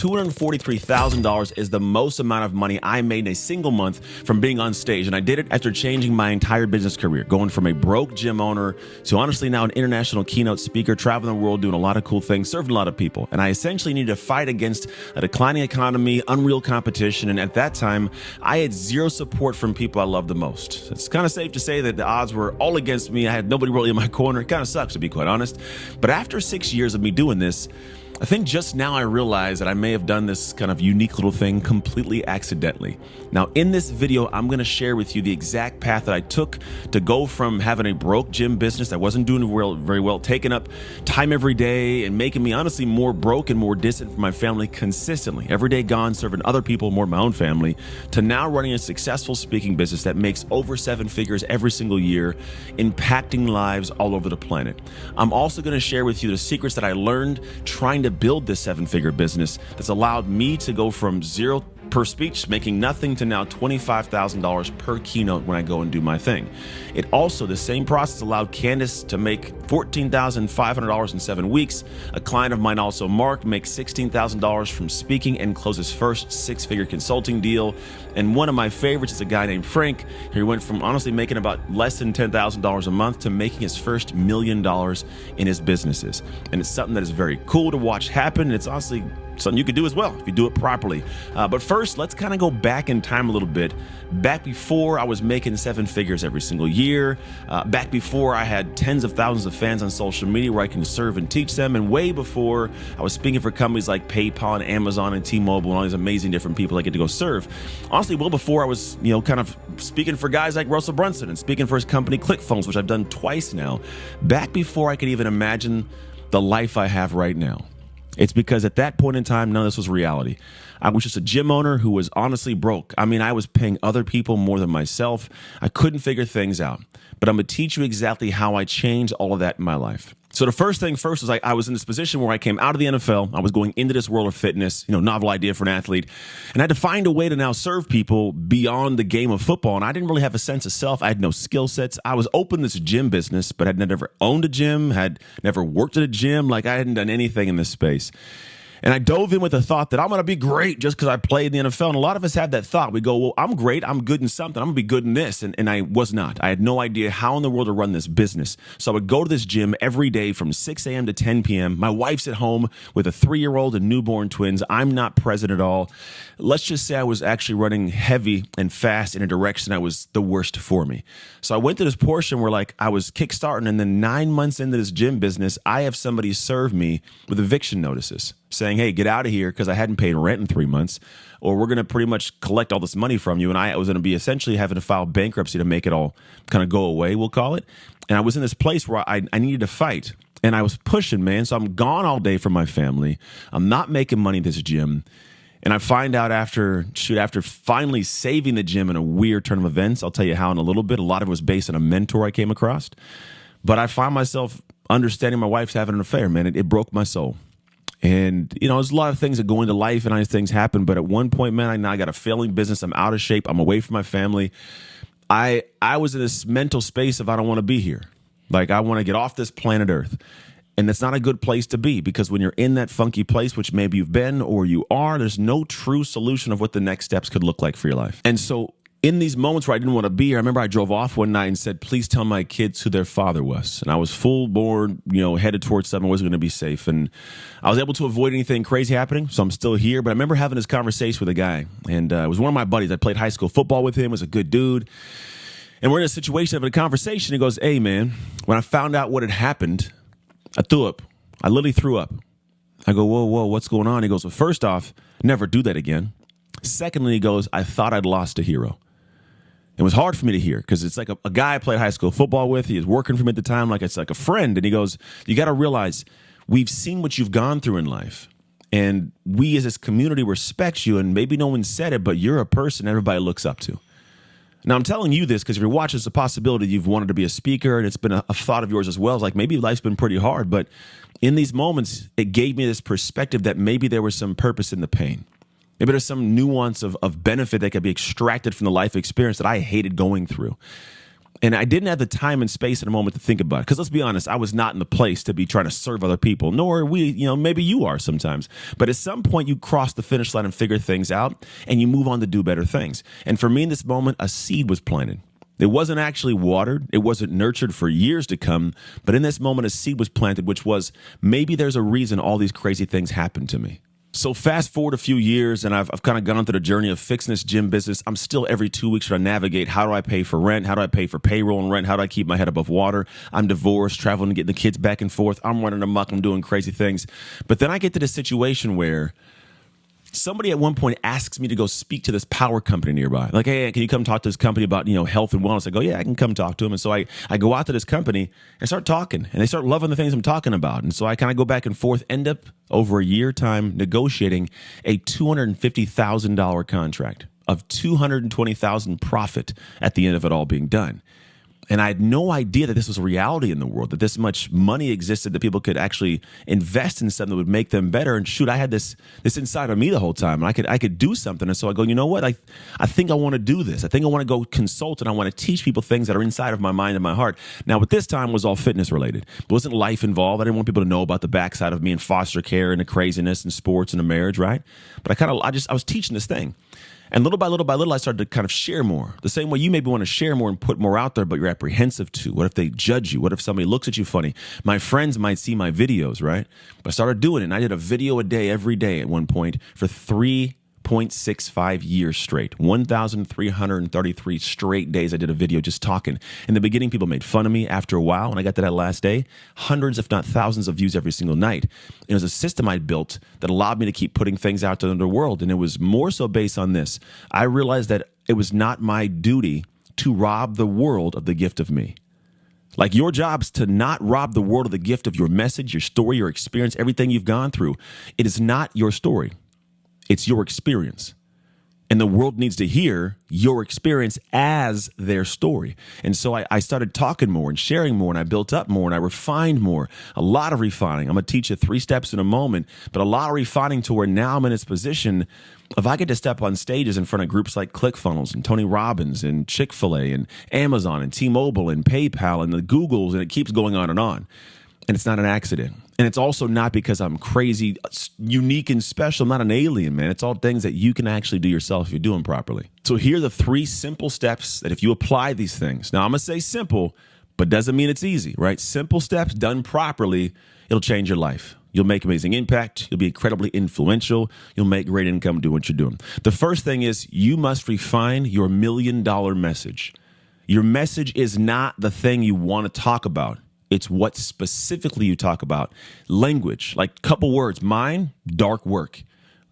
$243,000 is the most amount of money I made in a single month from being on stage. And I did it after changing my entire business career, going from a broke gym owner to honestly now an international keynote speaker, traveling the world, doing a lot of cool things, serving a lot of people. And I essentially needed to fight against a declining economy, unreal competition. And at that time, I had zero support from people I loved the most. It's kind of safe to say that the odds were all against me. I had nobody really in my corner. It kind of sucks, to be quite honest. But after 6 years of me doing this, I think just now I realize that I may have done this kind of unique little thing completely accidentally. Now, in this video, I'm going to share with you the exact path that I took to go from having a broke gym business that wasn't doing very well, taking up time every day and making me honestly more broke and more distant from my family consistently. Every day gone, serving other people, more my own family, to now running a successful speaking business that makes over 7 figures every single year, impacting lives all over the planet. I'm also going to share with you the secrets that I learned trying to build this 7-figure business that's allowed me to go from zero per speech, making nothing, to now $25,000 per keynote when I go and do my thing. It also, the same process allowed Candace to make $14,500 in 7 weeks. A client of mine also, Mark, makes $16,000 from speaking and closed his first 6-figure consulting deal. And one of my favorites is a guy named Frank. He went from honestly making about less than $10,000 a month to making his first $1 million in his businesses. And it's something that is very cool to watch happen. And it's honestly something you could do as well if you do it properly. But first, let's kind of go back in time a little bit. Back before I was making 7 figures every single year, back before I had tens of thousands of fans on social media where I can serve and teach them, and way before I was speaking for companies like PayPal and Amazon and T-Mobile and all these amazing different people I get to go serve. Honestly, well before I was, kind of speaking for guys like Russell Brunson and speaking for his company ClickPhones, which I've done twice now. Back before I could even imagine the life I have right now. It's because at that point in time, none of this was reality. I was just a gym owner who was honestly broke. I mean, I was paying other people more than myself. I couldn't figure things out. But I'm going to teach you exactly how I changed all of that in my life. So the first thing first was I was in this position where I came out of the NFL. I was going into this world of fitness, novel idea for an athlete. And I had to find a way to now serve people beyond the game of football. And I didn't really have a sense of self. I had no skill sets. I was open to this gym business, but had never owned a gym, had never worked at a gym. Like I hadn't done anything in this space. And I dove in with the thought that I'm going to be great just because I played in the NFL. And a lot of us have that thought. We go, well, I'm great. I'm good in something. I'm going to be good in this. And I was not. I had no idea how in the world to run this business. So I would go to this gym every day from 6 a.m. to 10 p.m. My wife's at home with a 3-year-old and newborn twins. I'm not present at all. Let's just say I was actually running heavy and fast in a direction that was the worst for me. So I went to this portion where I was kickstarting, and then 9 months into this gym business, I have somebody serve me with eviction notices saying, hey, get out of here because I hadn't paid rent in 3 months, or we're going to pretty much collect all this money from you. And I was going to be essentially having to file bankruptcy to make it all kind of go away, we'll call it. And I was in this place where I needed to fight. And I was pushing, man. So I'm gone all day from my family. I'm not making money at this gym. And I find out after finally saving the gym in a weird turn of events, I'll tell you how in a little bit. A lot of it was based on a mentor I came across. But I find myself understanding my wife's having an affair, man. It broke my soul. And, there's a lot of things that go into life and all these things happen. But at one point, man, I got a failing business. I'm out of shape. I'm away from my family. I was in this mental space of I don't want to be here. I want to get off this planet Earth. And it's not a good place to be, because when you're in that funky place, which maybe you've been or you are, there's no true solution of what the next steps could look like for your life. And so in these moments where I didn't want to be here, I remember I drove off one night and said, please tell my kids who their father was. And I was full bore, headed towards something. I wasn't going to be safe. And I was able to avoid anything crazy happening. So I'm still here. But I remember having this conversation with a guy. And it was one of my buddies. I played high school football with him. Was a good dude. And we're in a situation of a conversation. He goes, hey, man, when I found out what had happened, I threw up. I literally threw up. I go, whoa, what's going on? He goes, well, first off, never do that again. Secondly, he goes, I thought I'd lost a hero. It was hard for me to hear because it's like a guy I played high school football with. He was working for me at the time like it's like a friend. And he goes, you got to realize we've seen what you've gone through in life. And we as this community respect you. And maybe no one said it, but you're a person everybody looks up to. Now, I'm telling you this because if you're watching, it's a possibility you've wanted to be a speaker and it's been a thought of yours as well. It's like maybe life's been pretty hard, but in these moments, it gave me this perspective that maybe there was some purpose in the pain. Maybe there's some nuance of benefit that could be extracted from the life experience that I hated going through. And I didn't have the time and space in a moment to think about it. Because let's be honest, I was not in the place to be trying to serve other people, nor are we, maybe you are sometimes. But at some point, you cross the finish line and figure things out, and you move on to do better things. And for me in this moment, a seed was planted. It wasn't actually watered. It wasn't nurtured for years to come. But in this moment, a seed was planted, which was maybe there's a reason all these crazy things happened to me. So fast forward a few years, and I've kind of gone through the journey of fixing this gym business. I'm still every 2 weeks trying to navigate, how do I pay for rent? How do I pay for payroll and rent? How do I keep my head above water? I'm divorced, traveling and getting the kids back and forth. I'm running amok. I'm doing crazy things. But then I get to this situation where somebody at one point asks me to go speak to this power company nearby. Like, hey, can you come talk to this company about, health and wellness? I go, yeah, I can come talk to them. And so I go out to this company and start talking, and they start loving the things I'm talking about. And so I kind of go back and forth, end up over a year time negotiating a $250,000 contract of $220,000 profit at the end of it all being done. And I had no idea that this was a reality in the world, that this much money existed, that people could actually invest in something that would make them better. And shoot, I had this inside of me the whole time. And I could do something. And so I go, you know what? I think I want to do this. I think I want to go consult, and I want to teach people things that are inside of my mind and my heart. Now, with this time was all fitness related. It wasn't life involved. I didn't want people to know about the backside of me and foster care and the craziness and sports and the marriage, right? But I was teaching this thing. And little by little, I started to kind of share more. The same way you maybe want to share more and put more out there, but you're apprehensive to. What if they judge you? What if somebody looks at you funny? My friends might see my videos, right? But I started doing it, and I did a video a day every day at one point for 3.65 years straight. 1,333 straight days I did a video just talking. In the beginning, people made fun of me. After a while, when I got to that last day, hundreds, if not thousands of views every single night. It was a system I built that allowed me to keep putting things out to the world. And it was more so based on this. I realized that it was not my duty to rob the world of the gift of me. Like, your job's to not rob the world of the gift of your message, your story, your experience, everything you've gone through. It is not your story. It's your experience. And the world needs to hear your experience as their story. And so I started talking more and sharing more, and I built up more, and I refined more. A lot of refining. I'm going to teach you 3 steps in a moment, but a lot of refining to where now I'm in this position. If I get to step on stages in front of groups like ClickFunnels and Tony Robbins and Chick-fil-A and Amazon and T-Mobile and PayPal and the Googles, and it keeps going on. And it's not an accident. And it's also not because I'm crazy, unique, and special. I'm not an alien, man. It's all things that you can actually do yourself if you do them properly. So here are the 3 simple steps that if you apply these things. Now, I'm going to say simple, but doesn't mean it's easy, right? Simple steps done properly, it'll change your life. You'll make amazing impact. You'll be incredibly influential. You'll make great income doing what you're doing. The first thing is you must refine your $1 million message. Your message is not the thing you want to talk about. It's what specifically you talk about. Language, like a couple words. Mine, dark work.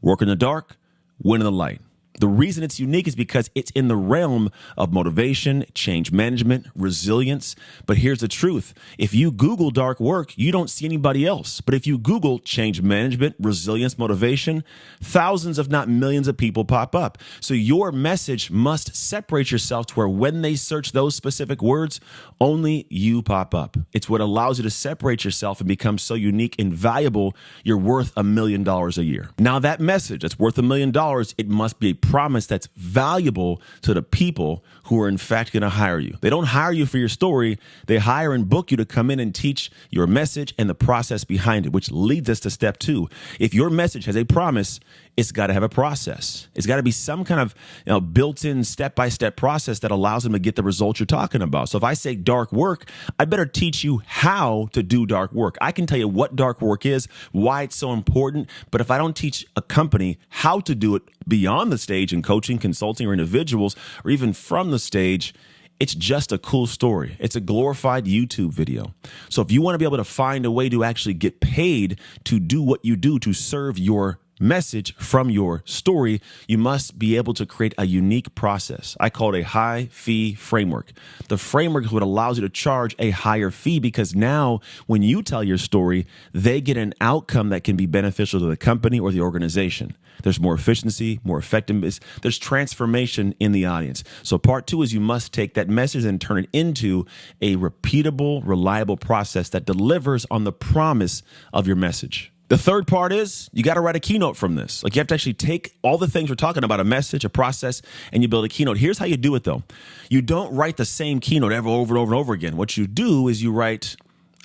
Work in the dark, win in the light. The reason it's unique is because it's in the realm of motivation, change management, resilience. But here's the truth. If you Google dark work, you don't see anybody else. But if you Google change management, resilience, motivation, thousands, if not millions of people pop up. So your message must separate yourself to where when they search those specific words, only you pop up. It's what allows you to separate yourself and become so unique and valuable, you're worth $1 million a year. Now that message that's worth $1 million, it must be a promise that's valuable to the people who are in fact going to hire you. They don't hire you for your story. They hire and book you to come in and teach your message and the process behind it, which leads us to step 2. If your message has a promise, it's got to have a process. It's got to be some kind of built-in step-by-step process that allows them to get the results you're talking about. So if I say dark work, I better teach you how to do dark work. I can tell you what dark work is, why it's so important, but if I don't teach a company how to do it beyond the stage in coaching, consulting, or individuals, or even from the stage, it's just a cool story. It's a glorified YouTube video. So if you want to be able to find a way to actually get paid to do what you do, to serve your message from your story, you must be able to create a unique process. I call it a high fee framework. The framework is what allows you to charge a higher fee because now when you tell your story, they get an outcome that can be beneficial to the company or the organization. There's more efficiency, more effectiveness. There's transformation in the audience. So part 2 is you must take that message and turn it into a repeatable, reliable process that delivers on the promise of your message. The third part is you got to write a keynote from this. Like you have to actually take all the things we're talking about, a message, a process, and you build a keynote. Here's how you do it though. You don't write the same keynote over and over again. What you do is you write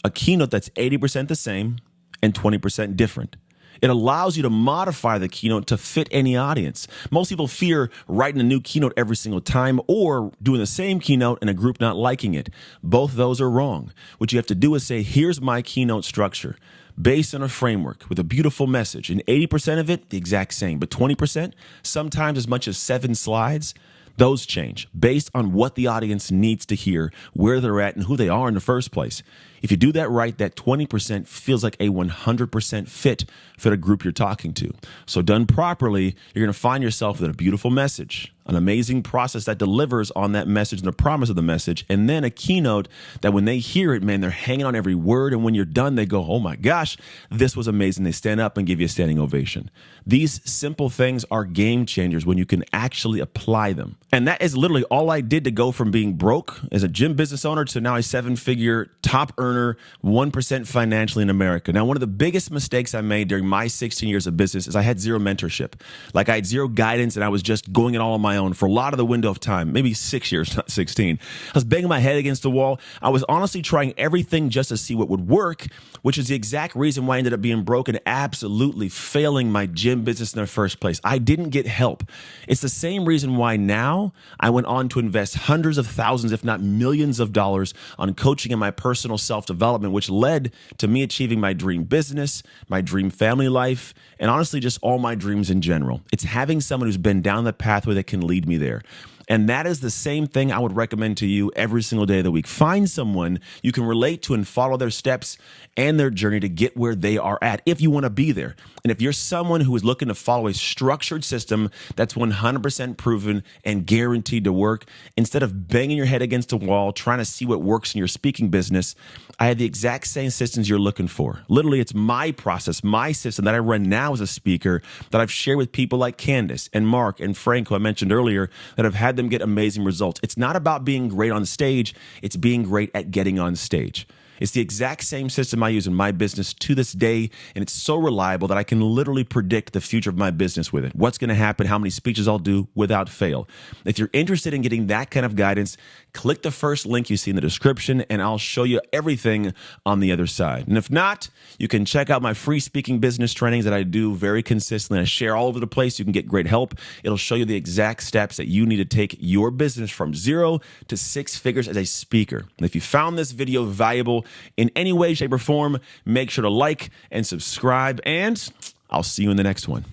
a keynote that's 80% the same and 20% different. It allows you to modify the keynote to fit any audience. Most people fear writing a new keynote every single time or doing the same keynote and a group not liking it. Both those are wrong. What you have to do is say, here's my keynote structure based on a framework with a beautiful message. And 80% of it, the exact same. But 20%, sometimes as much as 7 slides, those change based on what the audience needs to hear, where they're at, and who they are in the first place. If you do that right, that 20% feels like a 100% fit for the group you're talking to. So done properly, you're going to find yourself with a beautiful message, an amazing process that delivers on that message and the promise of the message, and then a keynote that when they hear it, man, they're hanging on every word. And when you're done, they go, oh my gosh, this was amazing. They stand up and give you a standing ovation. These simple things are game changers when you can actually apply them. And that is literally all I did to go from being broke as a gym business owner to now a 7-figure top earner, 1% financially in America. Now, one of the biggest mistakes I made during my 16 years of business is I had zero mentorship. Like I had zero guidance and I was just going it all on my own for a lot of the window of time, maybe 6 years, not 16. I was banging my head against the wall. I was honestly trying everything just to see what would work, which is the exact reason why I ended up being broke and absolutely failing my gym business in the first place. I didn't get help. It's the same reason why now I went on to invest hundreds of thousands, if not millions of dollars on coaching and my personal self-development, which led to me achieving my dream business, my dream family life, and honestly, just all my dreams in general. It's having someone who's been down the pathway that can lead me there. And that is the same thing I would recommend to you every single day of the week. Find someone you can relate to and follow their steps and their journey to get where they are at if you want to be there. And if you're someone who is looking to follow a structured system that's 100% proven and guaranteed to work, instead of banging your head against a wall, trying to see what works in your speaking business, I have the exact same systems you're looking for. Literally, it's my process, my system that I run now as a speaker that I've shared with people like Candace and Mark and Frank, who I mentioned earlier, that have had them get amazing results. It's not about being great on stage. It's being great at getting on stage. It's the exact same system I use in my business to this day, and it's so reliable that I can literally predict the future of my business with it. What's going to happen, how many speeches I'll do without fail. If you're interested in getting that kind of guidance, click the first link you see in the description, and I'll show you everything on the other side. And if not, you can check out my free speaking business trainings that I do very consistently. I share all over the place. You can get great help. It'll show you the exact steps that you need to take your business from 0 to 6 figures as a speaker. And if you found this video valuable in any way, shape, or form, make sure to like and subscribe, and I'll see you in the next one.